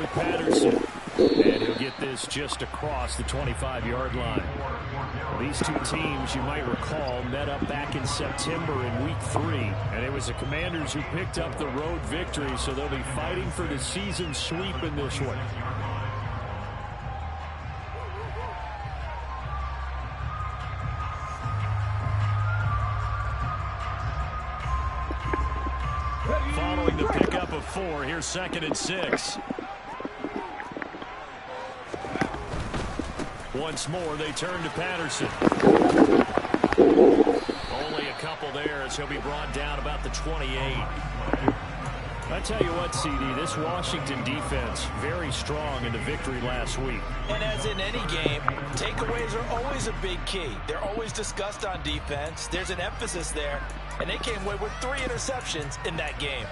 with Patterson. And he'll get this just across the 25-yard line. These two teams, you might recall, met up back in September in Week 3. And it was the Commanders who picked up the road victory, so they'll be fighting for the season sweep in this one. Following the pickup of 4, here's 2nd and 6. Once more, they turn to Patterson. Only a couple there as he'll be brought down about the 28. I tell you what, CD, this Washington defense, very strong in the victory last week. And as in any game, takeaways are always a big key. They're always discussed on defense. There's an emphasis there, and they came away with 3 interceptions in that game.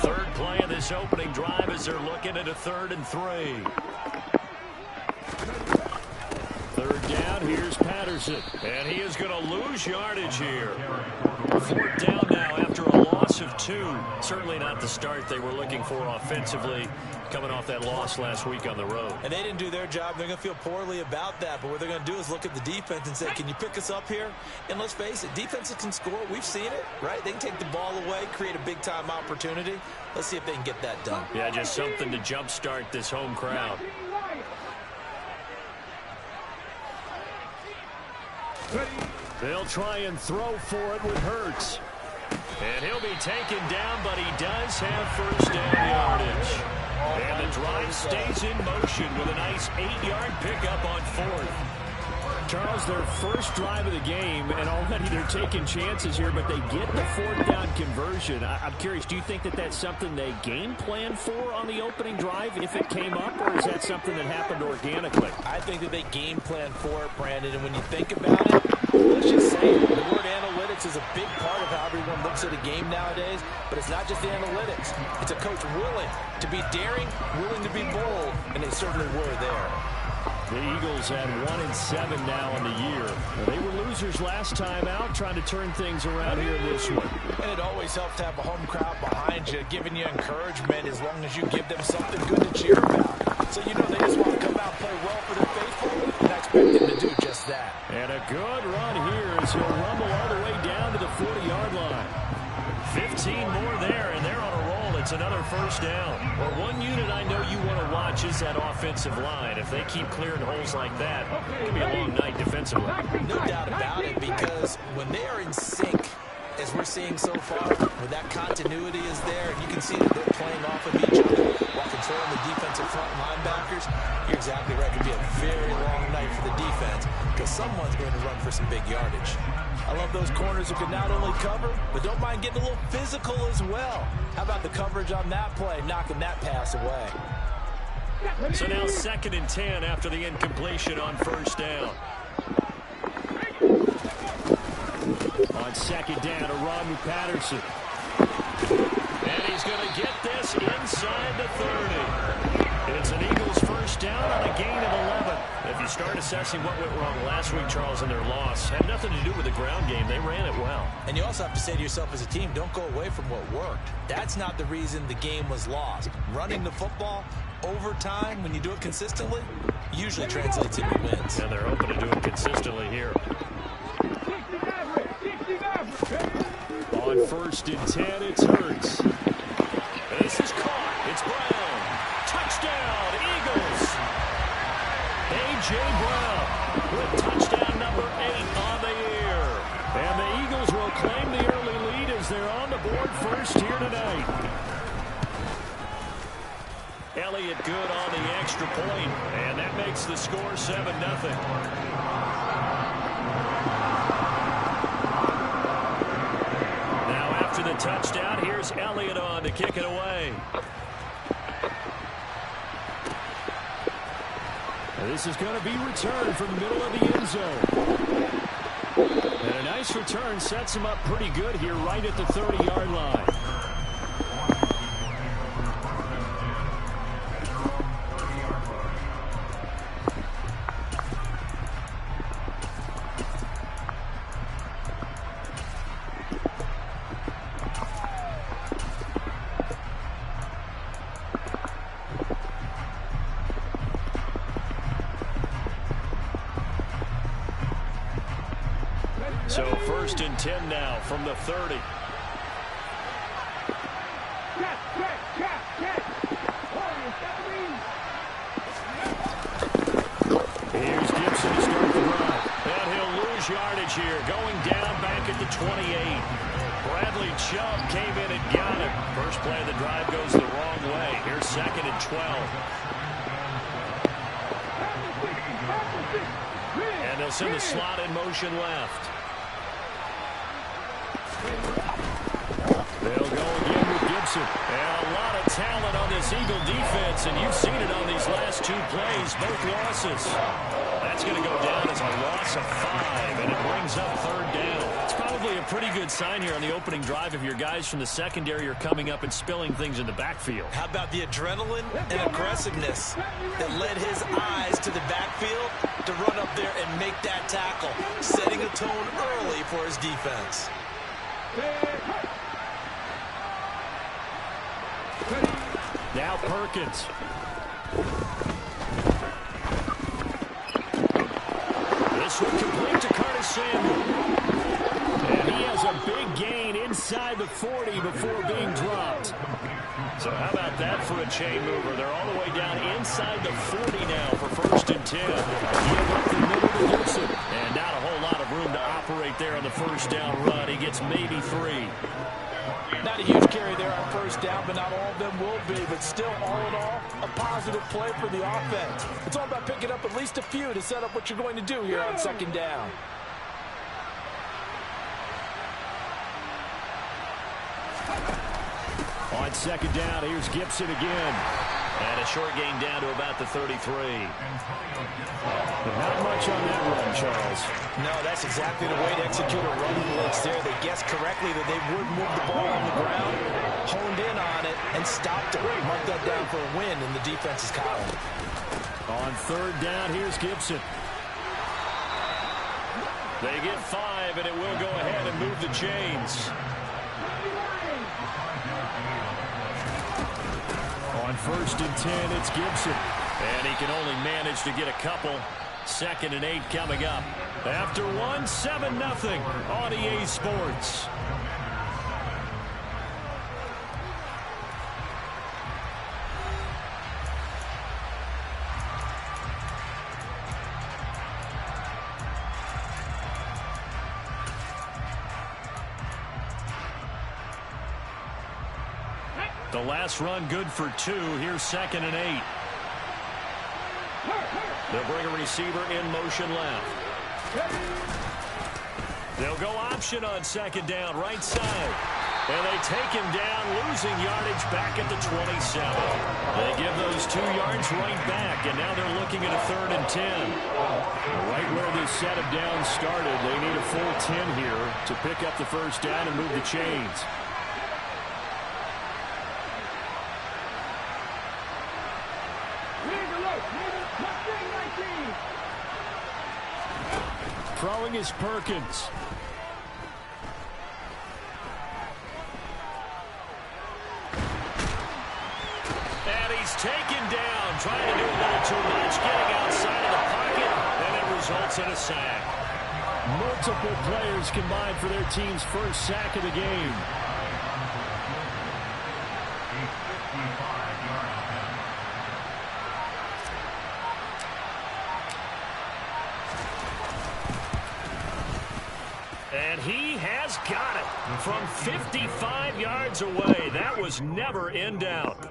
Third play of this opening drive as they're looking at a 3rd and 3. Third down, here's Patterson. And he is going to lose yardage here. 4th down now after a loss of 2. Certainly not the start they were looking for offensively, coming off that loss last week on the road. And they didn't do their job. They're going to feel poorly about that. But what they're going to do is look at the defense and say, can you pick us up here? And let's face it, defenses can score. We've seen it, right? They can take the ball away, create a big-time opportunity. Let's see if they can get that done. Yeah, just something to jumpstart this home crowd. They'll try and throw for it with Hurts. And he'll be taken down, but he does have first down yardage. And the drive stays in motion with a nice 8-yard pickup on 4th. Charles, their first drive of the game, and already they're taking chances here, but they get the 4th down conversion. I'm curious, do you think that that's something they game plan for on the opening drive if it came up, or is that something that happened organically? I think that they game plan for it, Brandon, and when you think about it, let's just say it, the word analytics is a big part of how everyone looks at a game nowadays, but it's not just the analytics. It's a coach willing to be daring, willing to be bold, and they certainly were there. The Eagles had 1-7 now on the year. They were losers last time out, trying to turn things around here in this one. And it always helps to have a home crowd behind you, giving you encouragement as long as you give them something good to cheer about. So you know they just want to come out and play well for their faithful, and I expect them to do just that. And a good run here as he'll rumble all the way down to the 40-yard line. 15 more there, and they're on a roll. It's another first down. Well, one unit I know you want to watch is that offensive line. If they keep clearing holes like that, it could be a long night defensively. No doubt about it, because when they are in sync, as we're seeing so far, where that continuity is there, and you can see that they're playing off of each other while controlling the defensive front linebackers, you're exactly right. It could be a very long night for the defense, because someone's going to run for some big yardage. I love those corners who can not only cover, but don't mind getting a little physical as well. How about the coverage on that play, knocking that pass away? So now 2nd and 10 after the incompletion on first down. On 2nd down, a run with Patterson. And he's going to get this inside the 30. It's an Eagles first down on a gain of 11. If you start assessing what went wrong last week, Charles, in their loss, had nothing to do with the ground game. They ran it well. And you also have to say to yourself as a team, don't go away from what worked. That's not the reason the game was lost. Running the football over time, when you do it consistently, usually translates into wins. And they're hoping to do it consistently here. On 1st and 10, it's Hurts. This is caught. It's Brown. Touchdown, Eagles. A.J. Brown with touchdown number 8 on the year. And the Eagles will claim the early lead as they're on the board first here tonight. Elliott good on the extra point, and that makes the score 7-0. After the touchdown, here's Elliott on to kick it away. And this is going to be returned from the middle of the end zone. And a nice return sets him up pretty good here right at the 30-yard line. first and 10 now from the 30. Here's Gibson to start the drive. And he'll lose yardage here, going down back at the 28. Bradley Chubb came in and got him. First play of the drive goes the wrong way. Here's second and 12. And they'll send the slot in motion left. They'll go again with Gibson. And a lot of talent on this Eagle defense, and you've seen it on these last two plays, both losses. That's going to go down as a loss of 5, and it brings up third down. It's probably a pretty good sign here on the opening drive if your guys from the secondary are coming up and spilling things in the backfield. How about the adrenaline and aggressiveness that led his eyes to the backfield to run up there and make that tackle, setting a tone early for his defense. Now Perkins. This one complete to Curtis Samuel. And he has a big gain inside the 40 before being dropped. So how about that for a chain mover? They're all the way down inside the 40 now for first and 10. Give up the middle to Gibson. And not a whole lot of room to operate there on the first down run. He gets maybe 3. Not a huge carry there on first down, but not all of them will be. But still, all in all, a positive play for the offense. It's all about picking up at least a few to set up what you're going to do here on second down. On second down, here's Gibson again. And a short gain down to about the 33. But not much on that run, Charles. No, that's exactly the way to execute a run blitz there. They guessed correctly that they would move the ball on the ground, honed in on it, and stopped it. Mark that down for a win in the defense's column. On third down, here's Gibson. They get 5, and it will go ahead and move the chains. On first and 10, it's Gibson. And he can only manage to get a couple. Second and 8 coming up. After one, 7-0 on EA Sports. The last run good for 2. Here's second and 8. They'll bring a receiver in motion left. They'll go option on second down, right side. And they take him down, losing yardage back at the 27. They give those 2 yards right back, and now they're looking at a third and 10. Right where this set of downs started, they need a full 10 here to pick up the first down and move the chains. Throwing is Perkins. And he's taken down, trying to do a little too much, getting outside of the pocket, and it results in a sack. Multiple players combined for their team's first sack of the game. And he has got it from 55 yards away. That was never in doubt.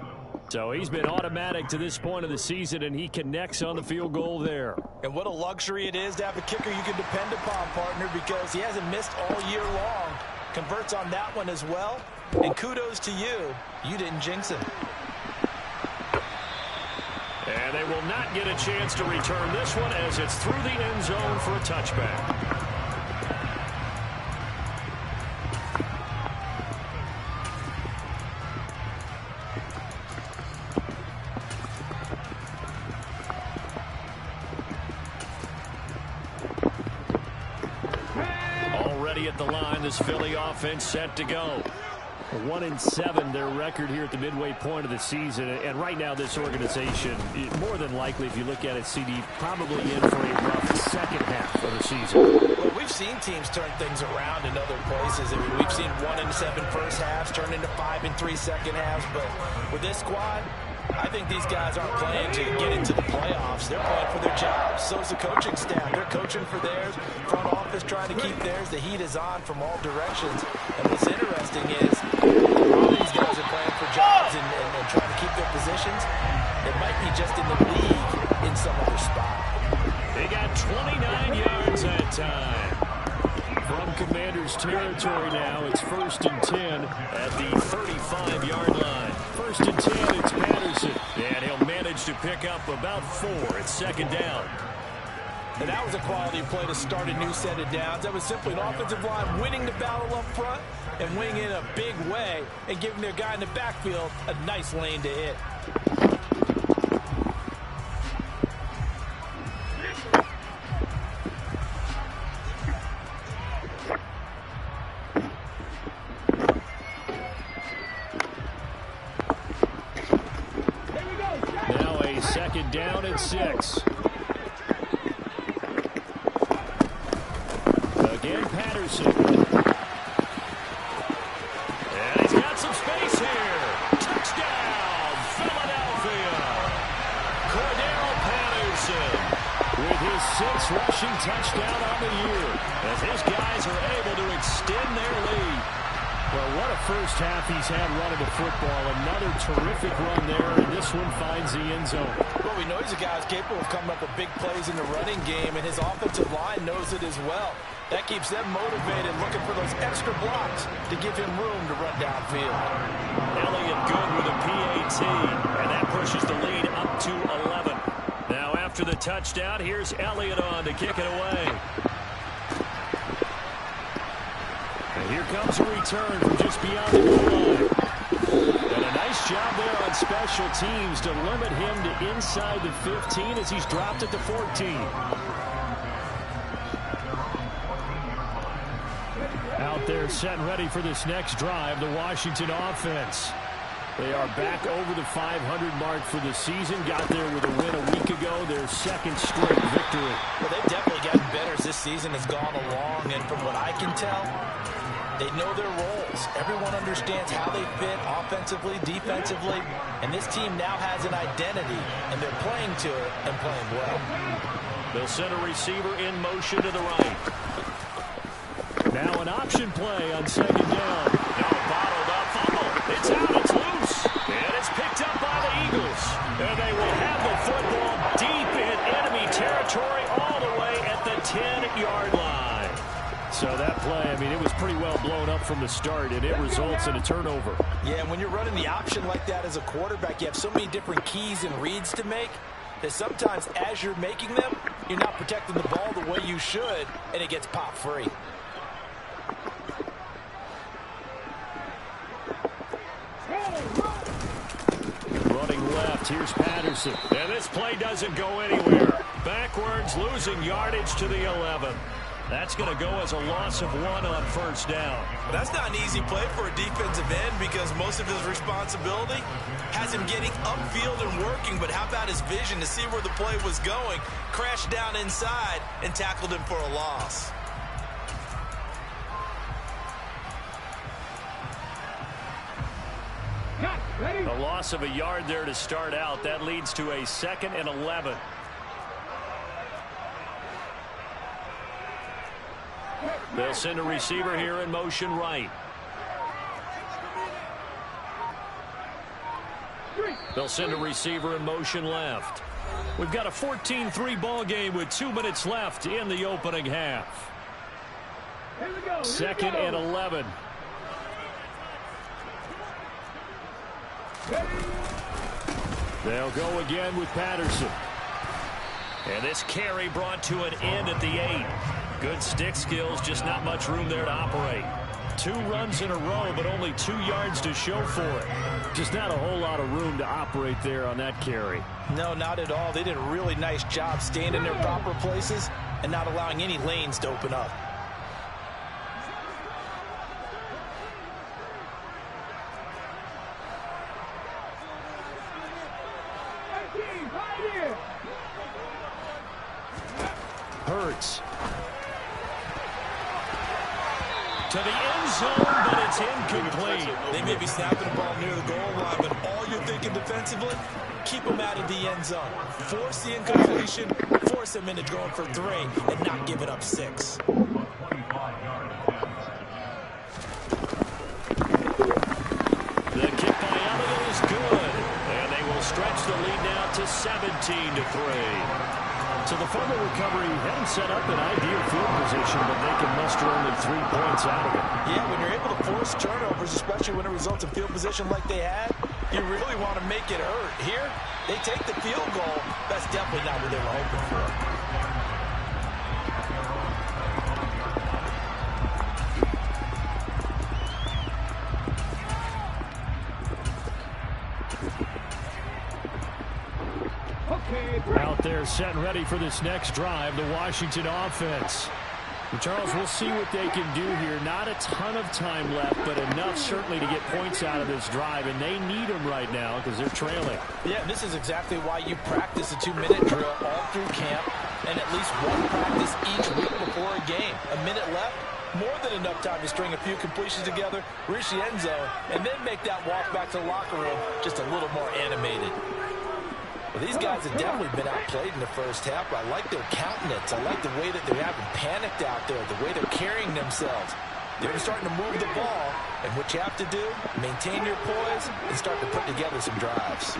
So he's been automatic to this point of the season, and he connects on the field goal there. And what a luxury it is to have a kicker you can depend upon, partner, because he hasn't missed all year long. Converts on that one as well. And kudos to you. You didn't jinx him. And they will not get a chance to return this one as it's through the end zone for a touchback. At the line, this Philly offense set to go. 1-7 their record here at the midway point of the season, and right now this organization, more than likely, if you look at it, CD, probably in for a rough second half of the season. Well, we've seen teams turn things around in other places. I mean, we've seen 1-7 first halves turn into 5-3 second halves. But with this squad, I think these guys aren't playing to get into the playoffs. They're playing for their jobs. So's the coaching staff. They're coaching for theirs. Front office trying to keep theirs. The heat is on from all directions. And what's interesting is all these guys are playing for jobs and trying to keep their positions. It might be just in the league in some other spot. They got 29 yards that time. From Commanders territory now, it's 1st and 10 at the 35-yard line. 1st and 10, it's Patterson. And he'll manage to pick up about 4. It's 2nd down. And that was a quality play to start a new set of downs. That was simply an offensive line winning the battle up front and winning in a big way and giving their guy in the backfield a nice lane to hit. Now a 2nd down and 6. Again, Patterson. And he's got some space here. Touchdown, Philadelphia. Cordell Patterson with his 6th rushing touchdown on the year as his guys are able to extend their lead. Well, what a first half he's had running the football. Another terrific run there, and this one finds the end zone. Well, we know he's a guy who's capable of coming up with big plays in the running game, and his offensive line knows it as well. That keeps them motivated, looking for those extra blocks to give him room to run downfield. Elliott good with a PAT, and that pushes the lead up to 11. Now after the touchdown, here's Elliott on to kick it away. And here comes a return from just beyond the goal line. And a nice job there on special teams to limit him to inside the 15 as he's dropped it to 14. Out there set and ready for this next drive, the Washington offense. They are back over the 500 mark for the season. Got there with a win a week ago, their 2nd straight victory. Well, they've definitely gotten better as this season has gone along, and from what I can tell, they know their roles. Everyone understands how they fit offensively, defensively, and this team now has an identity, and they're playing to it and playing well. They'll send a receiver in motion to the right. Now an option play on 2nd down. Now bottled up fumble. It's out, it's loose. And it's picked up by the Eagles. And they will have the football deep in enemy territory all the way at the 10-yard line. So that play, I mean, it was pretty well blown up from the start, and it results in a turnover. Yeah, and when you're running the option like that as a quarterback, you have so many different keys and reads to make that sometimes as you're making them, you're not protecting the ball the way you should, and it gets popped free. Running left, here's Patterson. And this play doesn't go anywhere. Backwards, losing yardage to the 11. That's going to go as a loss of 1 on 1st down. But that's not an easy play for a defensive end because most of his responsibility has him getting upfield and working. But how about his vision to see where the play was going, crashed down inside, and tackled him for a loss. A loss of a yard there to start out. That leads to a 2nd and 11. They'll send a receiver here in motion right. They'll send a receiver in motion left. We've got a 14-3 ball game with 2 minutes left in the opening half. 2nd and 11. They'll go again with Patterson. And this carry brought to an end at the 8. Good stick skills, just not much room there to operate. 2 runs in a row, but only 2 yards to show for it. Just not a whole lot of room to operate there on that carry. No, not at all. They did a really nice job staying in their proper places and not allowing any lanes to open up. Hurts. To the end zone, but it's incomplete. They may be snapping the ball near the goal line, but all you're thinking defensively, keep them out of the end zone. Force the incompletion, force them into going for 3, and not giving up 6. The kick by Elliott is good, and they will stretch the lead now to 17-3. So the fumble recovery hadn't set up an ideal field position, but they can muster only 3 points out of it. Yeah, when you're able to force turnovers, especially when it results in field position like they had, you really want to make it hurt. Here, they take the field goal. That's definitely not what they were hoping for. Out there set and ready for this next drive, the Washington offense. And Charles, we'll see what they can do here. Not a ton of time left, but enough certainly to get points out of this drive, and they need them right now because they're trailing. Yeah, this is exactly why you practice a 2-minute drill all through camp and at least one practice each week before a game. A minute left, more than enough time to string a few completions together, reach the end zone, and then make that walk back to the locker room just a little more animated. Well, these guys have definitely been outplayed in the first half, but I like their countenance. I like the way that they're having panicked out there, the way they're carrying themselves. They're starting to move the ball, and what you have to do, maintain your poise and start to put together some drives.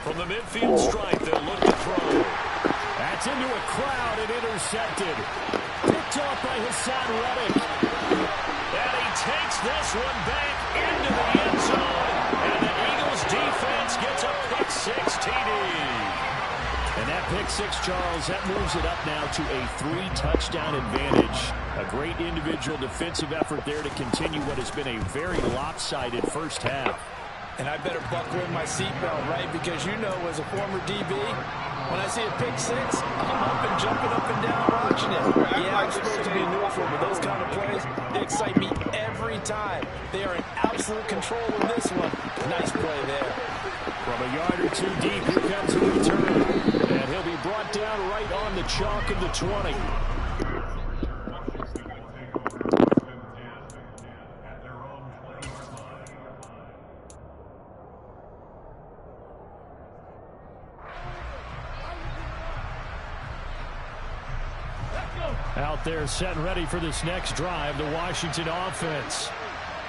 From the midfield stripe, they'll look to throw. That's into a crowd and intercepted. Picked off by Hassan Reddick. And he takes this one back into the end zone. And the Eagles defense gets a pick-6 TD. And that pick-6, Charles, that moves it up now to a 3-touchdown advantage. A great individual defensive effort there to continue what has been a very lopsided first half. And I better buckle in my seatbelt, right? Because you know, as a former DB, when I see a pick-6, I'm up and jumping up and down watching it. Yeah, I'm supposed to be neutral, but those kind of plays, they excite me every time. They are in absolute control of this one. Nice play there. From a yard or 2 deep, here comes a return. And he'll be brought down right on the chalk of the 20. Out there set and ready for this next drive, the Washington offense.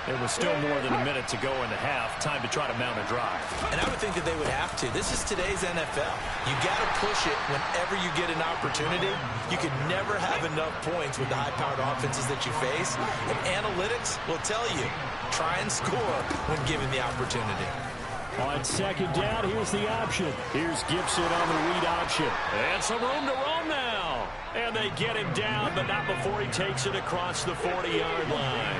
There was still more than a minute to go in the half. Time to try to mount a drive. And I would think that they would have to. This is today's NFL. You got to push it whenever you get an opportunity. You can never have enough points with the high-powered offenses that you face. And analytics will tell you, try and score when given the opportunity. On second down, here's the option. Here's Gibson on the read option. And some room to roam now. And they get him down, but not before he takes it across the 40-yard line.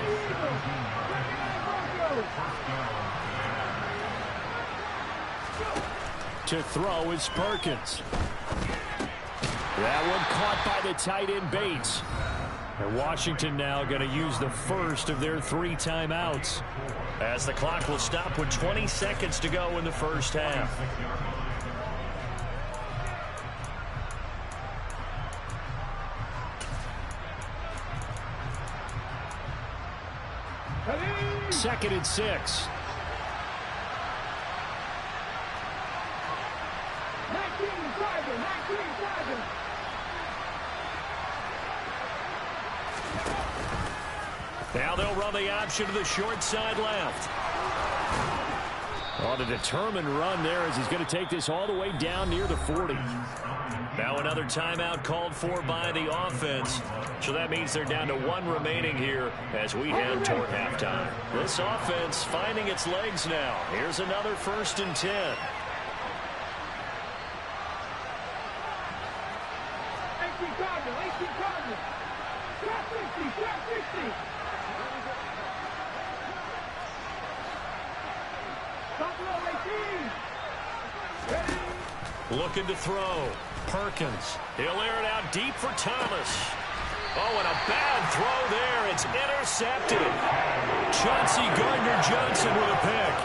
To throw is Perkins. That one caught by the tight end Bates. And Washington now going to use the first of their 3 timeouts, as the clock will stop with 20 seconds to go in the first half. Second and 6. Now they'll run the option to the short side left. On a determined run there as he's going to take this all the way down near the 40. Now another timeout called for by the offense. So that means they're down to 1 remaining here as we head toward halftime. This offense finding its legs now. Here's another 1st and 10. Looking to throw. Perkins. He'll air it out deep for Thomas. Oh, and a bad throw there. It's intercepted. Chauncey Gardner-Johnson with a pick.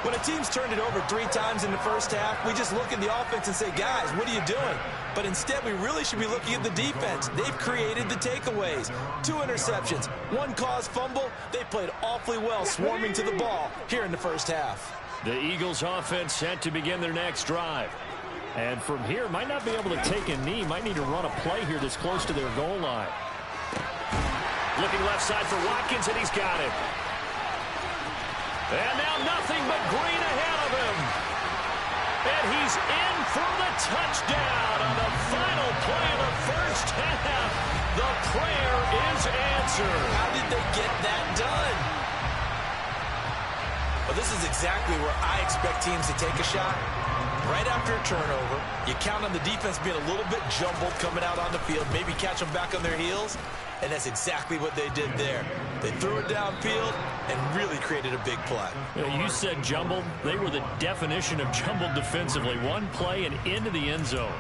When a team's turned it over 3 times in the first half, we just look at the offense and say, guys, what are you doing? But instead, we really should be looking at the defense. They've created the takeaways. 2 interceptions, 1 caused fumble. They played awfully well swarming to the ball here in the first half. The Eagles offense set to begin their next drive. And from here, might not be able to take a knee. Might need to run a play here that's close to their goal line. Looking left side for Watkins, and he's got him. And now nothing but green ahead of him. And he's in for the touchdown on the final play of the first half. The prayer is answered. How did they get that done? Well, this is exactly where I expect teams to take a shot. Right after a turnover, you count on the defense being a little bit jumbled coming out on the field, maybe catch them back on their heels, and that's exactly what they did there. They threw it downfield and really created a big play. You said jumbled. They were the definition of jumbled defensively. One play and into the end zone.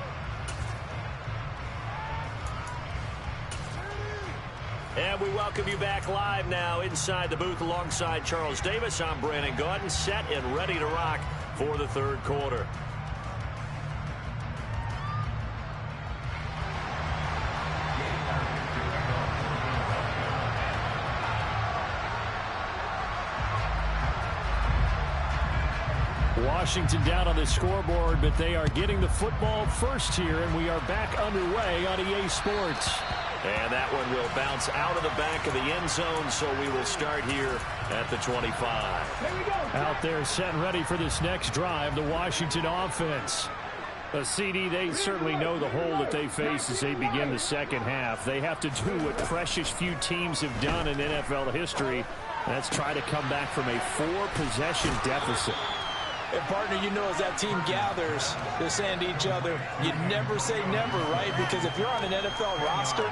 And we welcome you back live now inside the booth alongside Charles Davis. I'm Brandon Gaudin, set and ready to rock for the third quarter. Washington down on the scoreboard, but they are getting the football first here, and we are back underway on EA Sports. And that one will bounce out of the back of the end zone, so we will start here at the 25. Out there set and ready for this next drive, the Washington offense. A CD, they certainly know the hole that they face as they begin the second half. They have to do what precious few teams have done in NFL history. That's try to come back from a 4-possession deficit. And, partner, you know, as that team gathers, they're saying to each other, you never say never, right? Because if you're on an NFL roster,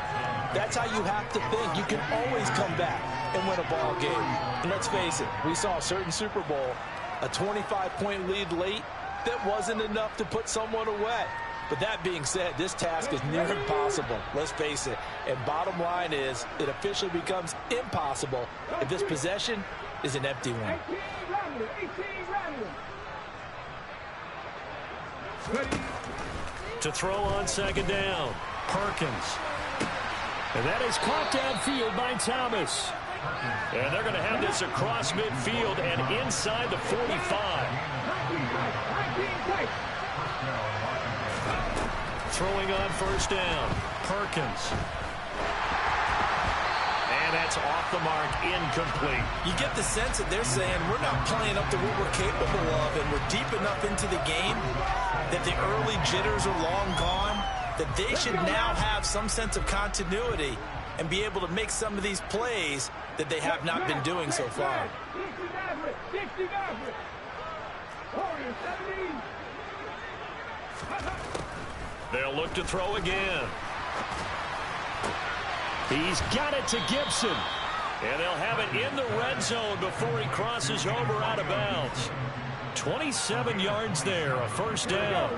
that's how you have to think. You can always come back and win a ball game. And let's face it, we saw a certain Super Bowl, a 25-point lead late that wasn't enough to put someone away. But that being said, this task is near impossible. Let's face it. And bottom line is, it officially becomes impossible if this possession is an empty one. To throw on second down, Perkins. And that is caught downfield by Thomas. And they're going to have this across midfield and inside the 45. Throwing on first down, Perkins. And that's off the mark, incomplete. You get the sense that they're saying we're not playing up to what we're capable of, and we're deep enough into the game that the early jitters are long gone, that they should now have some sense of continuity and be able to make some of these plays that they have not been doing so far. They'll look to throw again. He's got it to Gibson. And they'll have it in the red zone before he crosses over out of bounds. 27 yards there, a first down.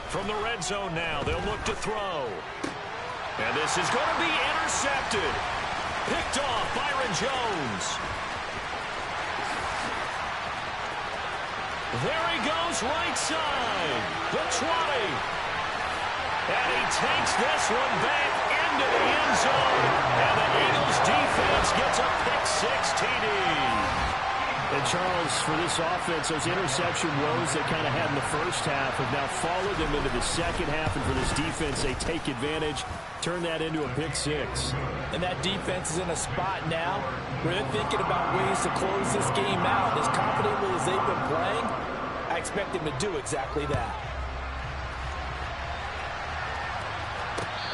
From the red zone now, they'll look to throw. And this is going to be intercepted. Picked off Byron Jones. There he goes, right side. The 20. And he takes this one back into the end zone. And the Eagles defense gets a pick-6 TD. And, Charles, for this offense, those interception woes they kind of had in the first half have now followed them into the second half. And for this defense, they take advantage, turn that into a pick-6. And that defense is in a spot now where they're thinking about ways to close this game out. As confidently as they've been playing, I expect them to do exactly that.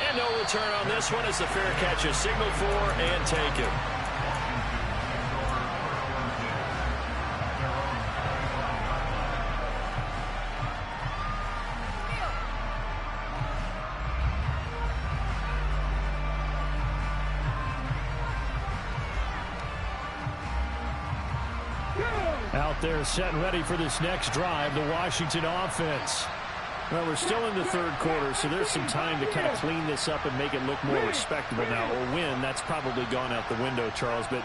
And no return on this one as the fair catch is signaled for and taken. Out there setting ready for this next drive, the Washington offense. Well, we're still in the third quarter, so there's some time to kind of clean this up and make it look more respectable now. Or win, that's probably gone out the window, Charles. But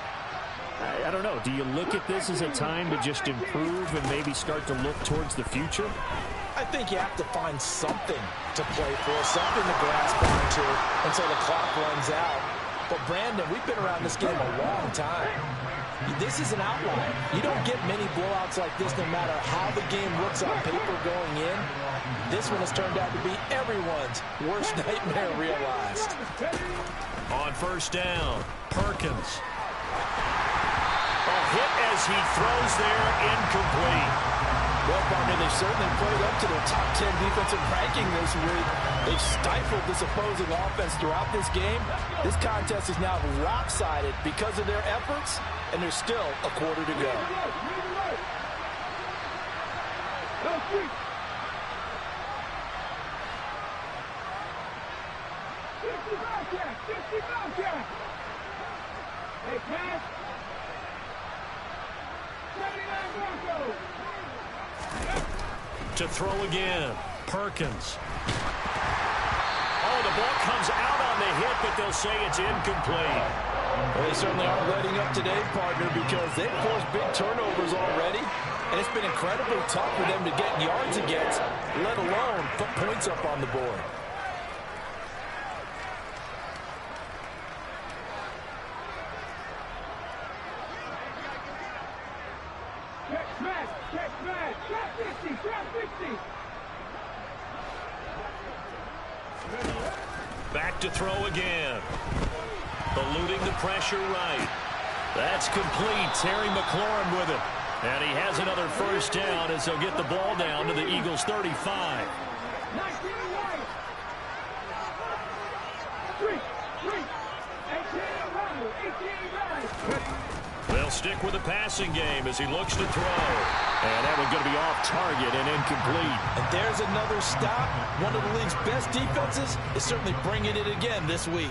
I don't know. Do you look at this as a time to just improve and maybe start to look towards the future? I think you have to find something to play for, something to grasp onto until the clock runs out. But, Brandon, we've been around this game a long time. This is an outlier. You don't get many blowouts like this no matter how the game looks on paper going in. This one has turned out to be everyone's worst nightmare realized. On first down, Perkins. A hit as he throws there, incomplete. Well, partner, they certainly played up to their top 10 defensive ranking this week. They've stifled this opposing offense throughout this game. This contest is now lopsided because of their efforts, and there's still a quarter to go. To throw again, Perkins. Oh, the ball comes out on the hit, but they'll say it's incomplete. Well, they certainly aren't letting up today, partner, because they've forced big turnovers already, and it's been incredibly tough for them to get yards against, let alone put points up on the board. Back to throw again. Eluding the pressure right. That's complete. Terry McLaurin with it. And he has another first down as they'll get the ball down to the Eagles' 35. They'll stick with the passing game as he looks to throw. And that one's going to be off target and incomplete. And there's another stop. One of the league's best defenses is certainly bringing it again this week.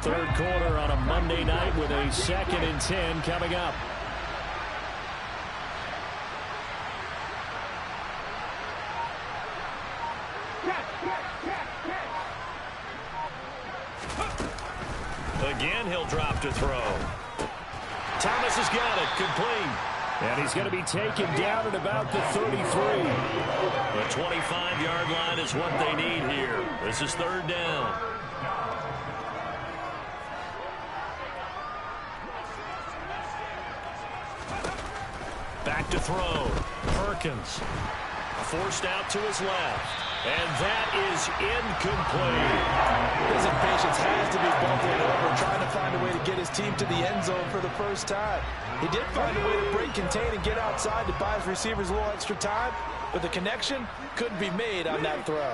Third quarter on a Monday night with a 2nd and 10 coming up. Again, he'll drop to throw. Thomas has got it, complete. And he's going to be taken down at about the 33. The 25-yard line is what they need here. This is third down. Back to throw. Perkins. Forced out to his left. And that is incomplete. His impatience has to be bubbling over, trying to find a way to get his team to the end zone for the first time. He did find a way to break, contain, and get outside to buy his receivers a little extra time, but the connection couldn't be made on that throw.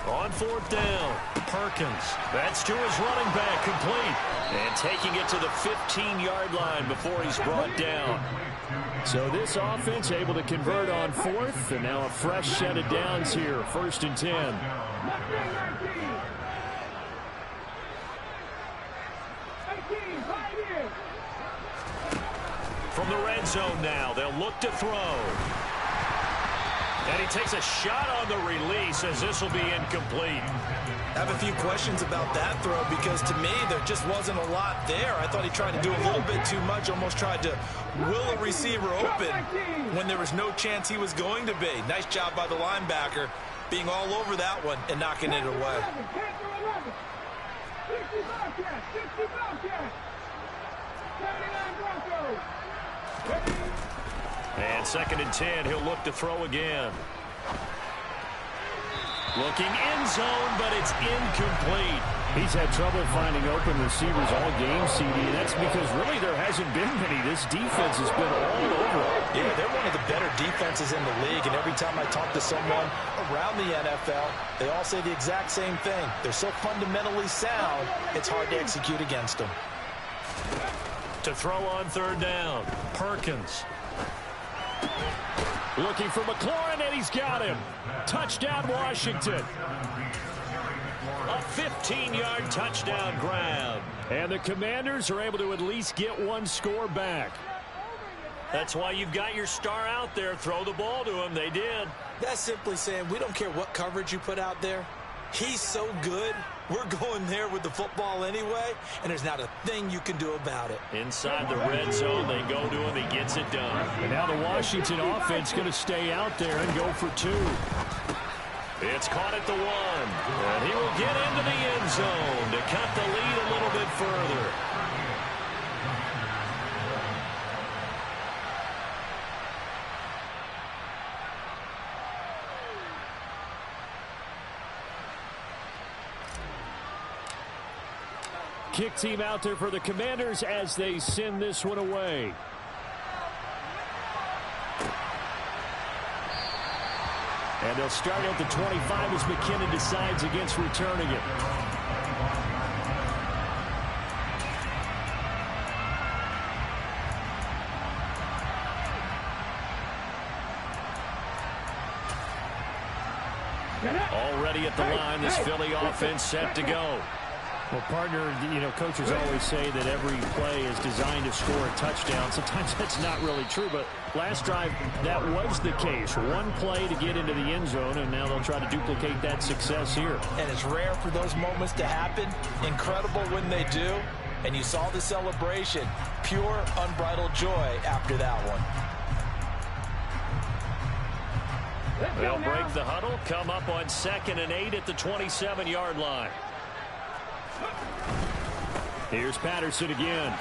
On fourth down, Perkins. That's to his running back, complete. And taking it to the 15-yard line before he's brought down. So this offense able to convert on fourth, and now a fresh set of downs here, 1st and 10. From the red zone now, they'll look to throw. And he takes a shot on the release as this will be incomplete. I have a few questions about that throw because to me there just wasn't a lot there. I thought he tried to do a little bit too much, almost tried to will a receiver open when there was no chance he was going to be. Nice job by the linebacker being all over that one and knocking it away. And 2nd and 10, he'll look to throw again. Looking end zone, but it's incomplete. He's had trouble finding open receivers all game, CD, and that's because really there hasn't been many. This defense has been all over it. Yeah, they're one of the better defenses in the league, and every time I talk to someone around the NFL, they all say the exact same thing. They're so fundamentally sound, it's hard to execute against them. To throw on third down, Perkins. Looking for McLaurin, and he's got him. Touchdown, Washington. A 15-yard touchdown grab. And the Commanders are able to at least get one score back. That's why you've got your star out there. Throw the ball to him. They did. That's simply saying we don't care what coverage you put out there. He's so good, we're going there with the football anyway, and there's not a thing you can do about it. Inside the red zone, they go to him. He gets it done. And now the Washington offense going to stay out there and go for two. It's caught at the 1, and he will get into the end zone to cut the lead a little bit further. Kick team out there for the Commanders as they send this one away. And they'll start at the 25 as McKinnon decides against returning it. Already at the line, this Philly offense set to go. Well, partner, you know, coaches always say that every play is designed to score a touchdown. Sometimes that's not really true, but last drive, that was the case. One play to get into the end zone, and now they'll try to duplicate that success here. And it's rare for those moments to happen. Incredible when they do. And you saw the celebration. Pure, unbridled joy after that one. They'll break the huddle, come up on 2nd and 8 at the 27-yard line. Here's Patterson again.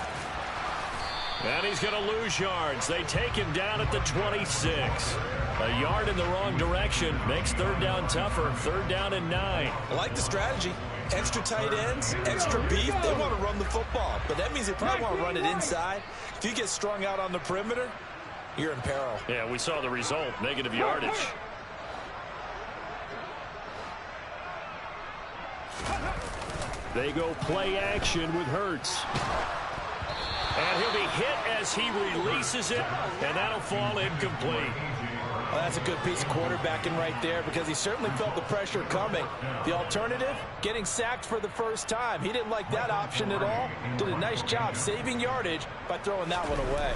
And he's going to lose yards. They take him down at the 26. A yard in the wrong direction makes third down tougher. 3rd down and 9. I like the strategy. Extra tight ends, extra beef. They want to run the football. But that means they probably want to run it inside. If you get strung out on the perimeter, you're in peril. Yeah, we saw the result. Negative yardage. They go play action with Hurts. And he'll be hit as he releases it, and that'll fall incomplete. Well, that's a good piece of quarterbacking right there because he certainly felt the pressure coming. The alternative, getting sacked for the first time. He didn't like that option at all. Did a nice job saving yardage by throwing that one away.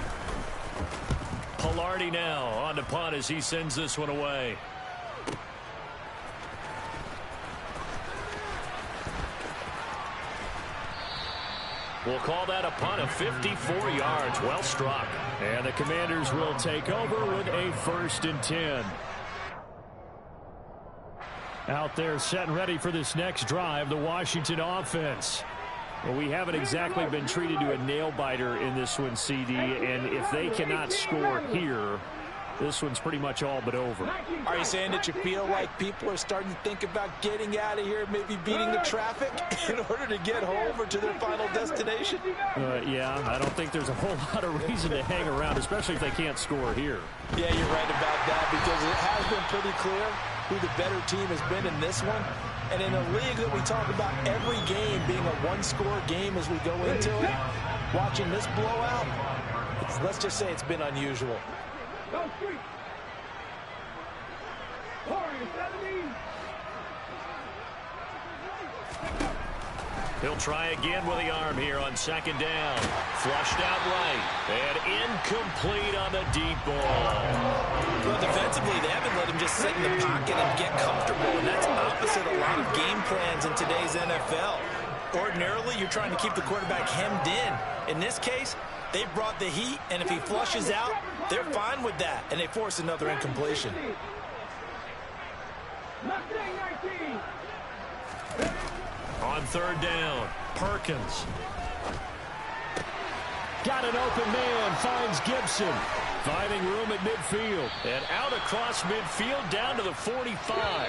Palardy now on the punt as he sends this one away. We'll call that a punt of 54 yards. Well struck. And the Commanders will take over with a 1st and 10. Out there set and ready for this next drive, the Washington offense. Well, we haven't exactly been treated to a nail-biter in this one, CD. And if they cannot score here, this one's pretty much all but over. Are you saying that you feel like people are starting to think about getting out of here, maybe beating the traffic in order to get home or to their final destination? Yeah, I don't think there's a whole lot of reason to hang around, especially if they can't score here. Yeah, you're right about that because it has been pretty clear who the better team has been in this one. And in a league that we talk about every game being a one-score game as we go into it, watching this blowout, let's just say it's been unusual. He'll try again with the arm here on 2nd down. Flushed out right. And incomplete on the deep ball. Well, defensively, they haven't let him just sit in the pocket and get comfortable. And that's opposite a lot of game plans in today's NFL. Ordinarily, you're trying to keep the quarterback hemmed in. In this case, they brought the heat, and if he flushes out, they're fine with that, and they force another incompletion. On 3rd down, Perkins. Got an open man, finds Gibson. Finding room at midfield. And out across midfield down to the 45.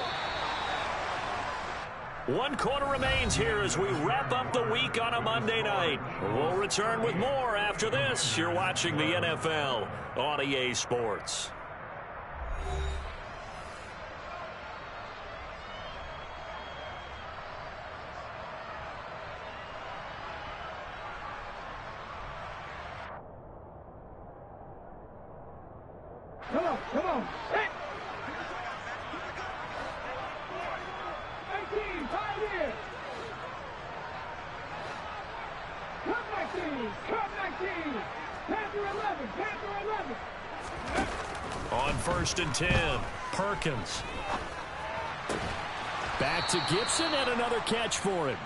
1 quarter remains here as we wrap up the week on a Monday night. We'll return with more after this. You're watching the NFL on EA Sports. Come on. Hey. 18, Pioneer. Come 19, Panther 11. On 1st and 10, Perkins. Back to Gibson and another catch for him.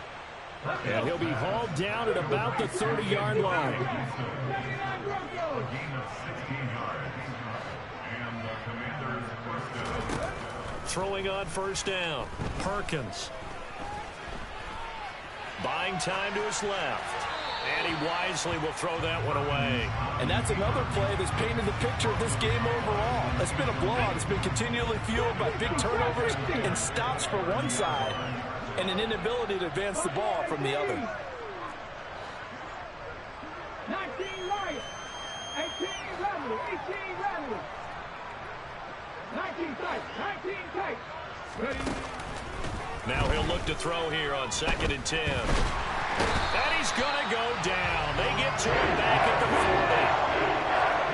And he'll be hauled down at about the 30-yard line. Throwing on 1st down, Perkins. Buying time to his left. And he wisely will throw that one away. And that's another play that's painted the picture of this game overall. It's been a blowout. It's been continually fueled by big turnovers and stops for one side and an inability to advance the ball from the other. 19 right, 18 level, 19 tight. Ready. Now he'll look to throw here on 2nd and 10. And he's going to go down. They get to him back at the 40.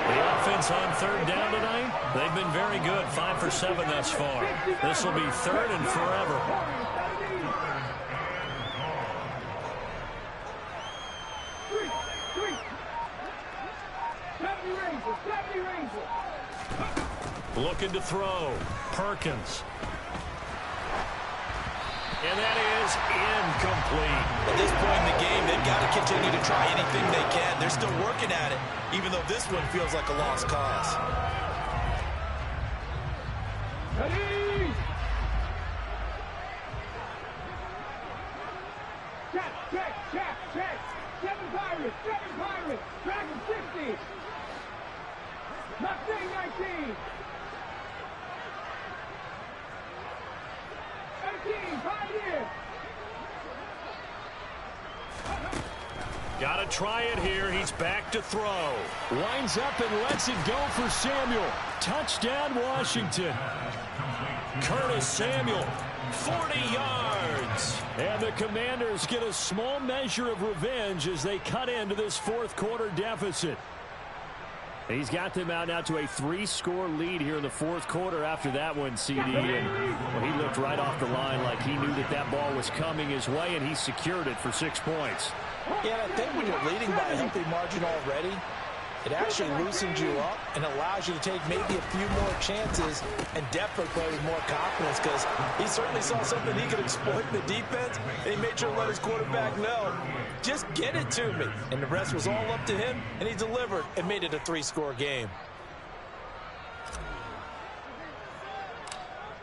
The offense on 3rd down tonight, they've been very good, 5 for 7 thus far. This will be 3rd and forever. Looking to throw. Perkins. And that is incomplete. At this point in the game, they've got to continue to try anything they can. They're still working at it, even though this one feels like a lost cause. Ready! Check. 7 Pirates. Dragon 60. Mustang 19. 18, Pioneer. Got to try it here. He's back to throw. Winds up and lets it go for Samuel. Touchdown, Washington. Curtis Samuel, 40 yards. And the Commanders get a small measure of revenge as they cut into this 4th quarter deficit. He's got them out now to a 3-score lead here in the 4th quarter after that one, CD. And he looked right off the line like he knew that ball was coming his way, and he secured it for 6 points. Yeah, I think when you're leading by a healthy margin already, it actually loosens you up and allows you to take maybe a few more chances and definitely play with more confidence, because he certainly saw something he could exploit in the defense, and he made sure to let his quarterback know, just get it to me. And the rest was all up to him, and he delivered and made it a 3-score game.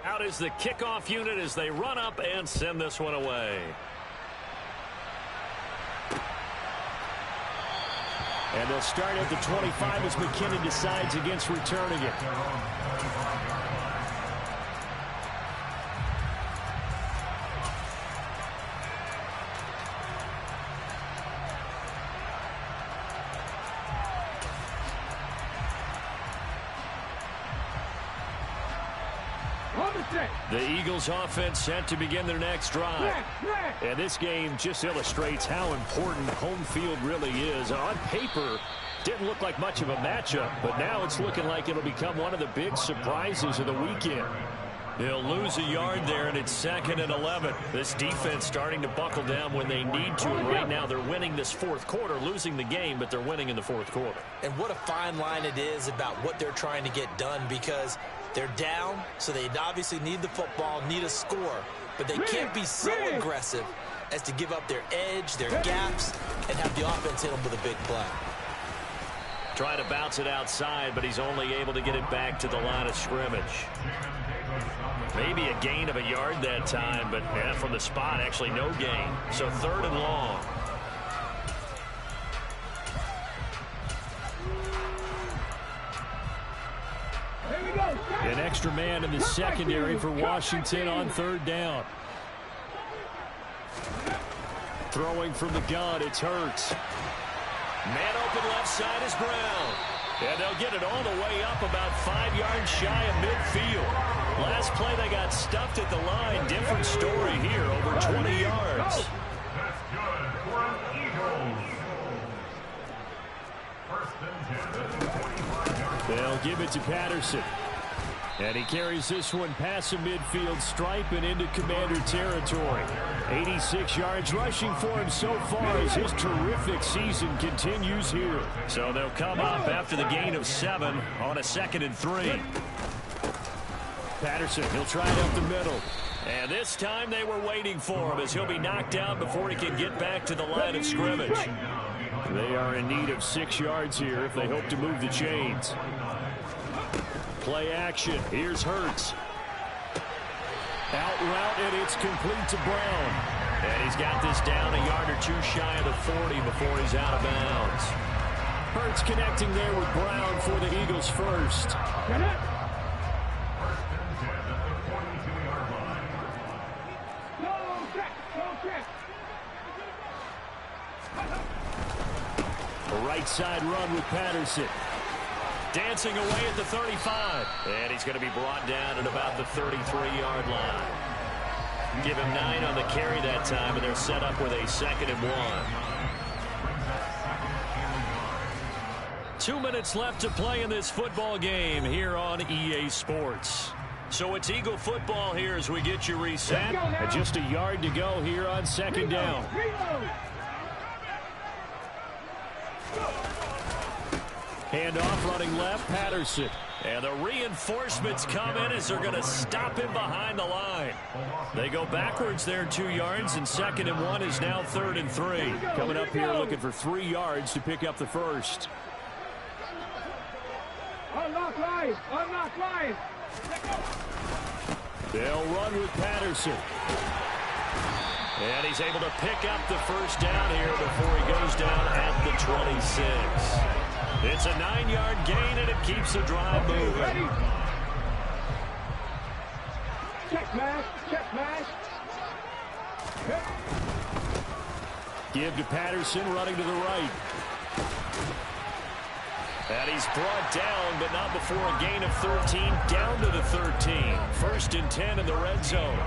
Out is the kickoff unit as they run up and send this one away. And they'll start at the 25 as McKinnon decides against returning it. The Eagles offense set to begin their next drive. And this game just illustrates how important home field really is. On paper, didn't look like much of a matchup, but now it's looking like it'll become one of the big surprises of the weekend. They'll lose a yard there, and it's 2nd and 11. This defense starting to buckle down when they need to. And right now they're winning this 4th quarter, losing the game, but they're winning in the 4th quarter. And what a fine line it is about what they're trying to get done, because they're down, so they obviously need the football, need a score, but they can't be so aggressive as to give up their edge, their gaps, and have the offense hit them with a big play. Trying to bounce it outside, but he's only able to get it back to the line of scrimmage. Maybe a gain of a yard that time, but from the spot, actually no gain. So 3rd and long. An extra man in the secondary for Washington on 3rd down. Throwing from the gun, it's Hurts. Man open left side is Brown. And they'll get it all the way up about 5 yards shy of midfield. Last play they got stuffed at the line. Different story here, over 20 yards. That's good for an Eagles. First and 10 at the 45-yard line. They'll give it to Patterson. And he carries this one past the midfield stripe and into Commander territory. 86 yards rushing for him so far as his terrific season continues here. So they'll come up after the gain of 7 on a 2nd and 3. Patterson, he'll try it up the middle. And this time they were waiting for him as he'll be knocked down before he can get back to the line of scrimmage. They are in need of 6 yards here if they hope to move the chains. Play action. Here's Hurts. Out route, and it's complete to Brown. And he's got this down a yard or 2 shy of the 40 before he's out of bounds. Hurts connecting there with Brown for the Eagles first. First and 10 at the 42-yard line. A right side run with Patterson. Dancing away at the 35. And he's going to be brought down at about the 33-yard line. Give him 9 on the carry that time, and they're set up with a 2nd and 1. 2 minutes left to play in this football game here on EA Sports. So it's Eagle football here as we get you reset. And just a yard to go here on 2nd down. Hand off, running left, Patterson. And the reinforcements come in as they're going to stop him behind the line. They go backwards there 2 yards, and 2nd and 1 is now 3rd and 3. Coming up here looking for 3 yards to pick up the first. Unlock line! Unlock line! They'll run with Patterson. And he's able to pick up the first down here before he goes down at the 26. It's a 9-yard gain, and it keeps the drive moving. Ready? Check mash, check mash. Give to Patterson, running to the right. And he's brought down, but not before a gain of 13, down to the 13. 1st and 10 in the red zone.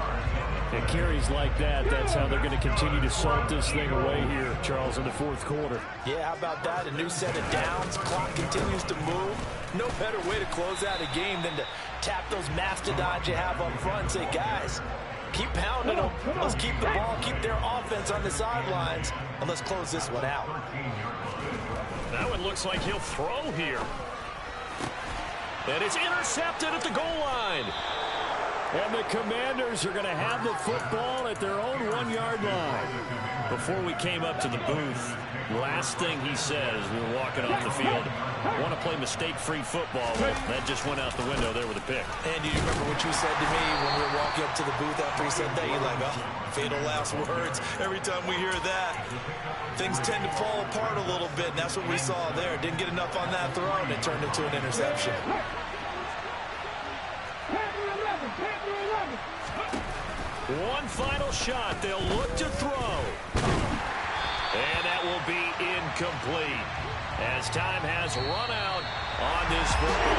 It carries like that. That's how they're going to continue to salt this thing away here, Charles, in the 4th quarter. Yeah, how about that? A new set of downs. Clock continues to move. No better way to close out a game than to tap those mastodons you have up front and say, guys, keep pounding them. Let's keep the ball, keep their offense on the sidelines, and let's close this one out. That one looks like he'll throw here. And it's intercepted at the goal line. And the Commanders are going to have the football at their own 1-yard line. Before we came up to the booth, last thing he said as we were walking off the field, want to play mistake-free football. Well, that just went out the window there with a pick. And do you remember what you said to me when we were walking up to the booth after he said that? You're like, oh, fatal last words. Every time we hear that, things tend to fall apart a little bit, and that's what we saw there. Didn't get enough on that throw, and it turned into an interception. One final shot. They'll look to throw. And that will be incomplete as time has run out on this football